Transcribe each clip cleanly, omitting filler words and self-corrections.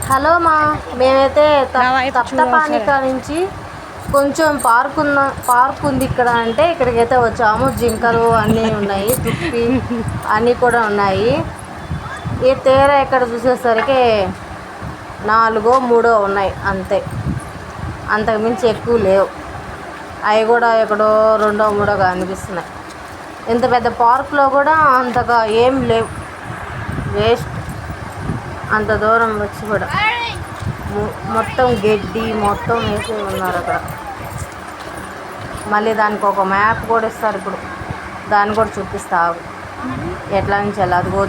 Hello మేమైతే తప్తపానిక నుంచి కొంచెం పార్క్ ఉంది ఇక్కడ అంటే ఇక్కడికైతే వచ్చాము. జింకలు అన్నీ ఉన్నాయి, తుప్పి అన్నీ కూడా ఉన్నాయి. ఈ తీరా ఇక్కడ చూసేసరికి 4 ఉన్నాయి అంతే, అంతకుమించి ఎక్కువ లేవు. అవి కూడా ఎక్కడో 2 3 అనిపిస్తున్నాయి. ఇంత పెద్ద పార్క్లో కూడా అంతగా ఏం లేవు, వేస్ట్. అంత దూరం వచ్చి కూడా మొత్తం గడ్డి మొత్తం వేసి ఉన్నారు అక్కడ. మళ్ళీ దానికి ఒక మ్యాప్ కూడా ఇస్తారు. ఇప్పుడు దాన్ని కూడా చూపిస్తా, ఎట్లా నుంచి వెళ్ళాలి. అదిగో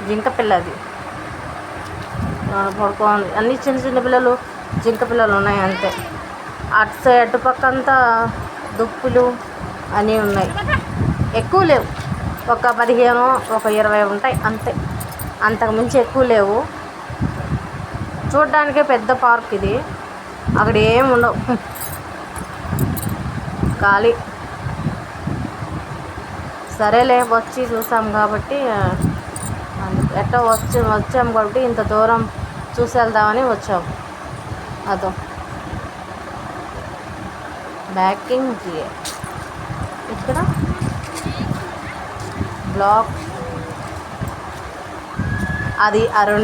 జింక పిల్ల, అది పడుకోండి. అన్ని చిన్న చిన్న పిల్లలు, జింక పిల్లలు ఉన్నాయి అంతే. అటుపక్క అంతా దుప్పులు అన్నీ ఉన్నాయి, ఎక్కువ లేవు. ఒక 15 ఒక 20 ఉంటాయి అంతే, అంతకుమించి ఎక్కువ లేవు. చూడ్డానికే పెద్ద పార్క్ ఇది, అక్కడ ఏమి ఉండవు, ఖాళీ. సరేలే వచ్చి చూసాం కాబట్టి, ఎట్టో వచ్చాము కాబట్టి ఇంత దూరం చూసి వెళ్దామని వచ్చాము. అదో బ్యాకింగ్ ఇక్కడ బ్లాక్, అది అటు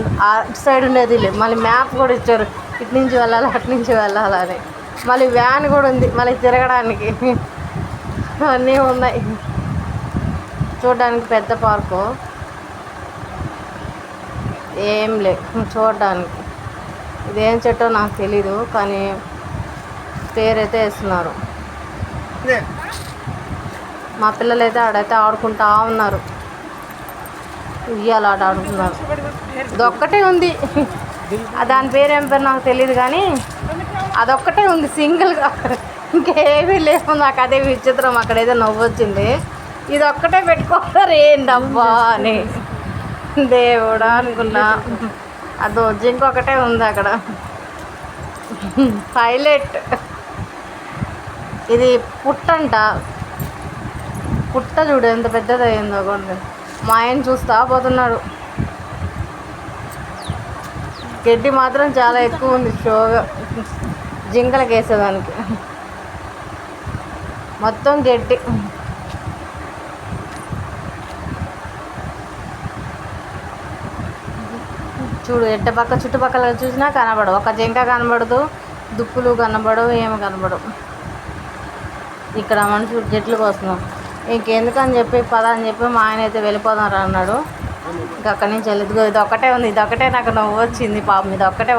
సైడ్ ఉండేది లేదు. మళ్ళీ మ్యాప్ కూడా ఇచ్చారు, ఇటు నుంచి వెళ్ళాలి అటు నుంచి వెళ్ళాలని. మళ్ళీ వ్యాన్ కూడా ఉంది మళ్ళీ తిరగడానికి, అన్నీ ఉన్నాయి. చూడడానికి పెద్ద పార్కు, ఏం లేవు చూడడానికి. ఇదేం చెట్టో నాకు తెలీదు, కానీ పేరైతే వేస్తున్నారు. మా పిల్లలైతే ఆడైతే ఆడుకుంటా ఉన్నారు, ఉయ్యాల ఆట ఆడుతున్నారు. అదొక్కటే ఉంది, దాని పేరు ఏం పేరు నాకు తెలియదు, కానీ అదొక్కటే ఉంది సింగిల్గా, ఇంకేమీ లేవు. నాకు అదే విచిత్రం, అక్కడైతే నవ్వు వచ్చింది. ఇది ఒక్కటే పెట్టుకోవాలి ఏంటబ్బా అని దేవుడా అనుకున్నా. అదో ఇంకొకటే ఉంది అక్కడ, పైలట్. ఇది పుట్టంట, పుట్ట చూడు ఎంత పెద్దది అయిందో కూడా. మా ఆయన చూస్తా పోతున్నాడు. గడ్డి మాత్రం చాలా ఎక్కువ ఉంది, షోగా జింకలకు వేసేదానికి. మొత్తం గడ్డి. చూడు చుట్టుపక్కల చూసినా కనబడవు, ఒక జింక కనబడదు, దుప్పులు కనబడవు, ఏమి కనబడవు. ఇక్కడ మనుషులు చెట్లు కోస్తున్నాం. ఇంకెందుకని చెప్పి పద అని చెప్పి మా ఆయన అయితే వెళ్ళిపోదాం అన్నాడు. ఇంక అక్కడి నుంచి వెళ్ళి ఇది ఒక్కటే ఉంది, ఇది ఒక్కటే నాకు నవ్వు వచ్చింది. పాపం ఇది ఒక్కటే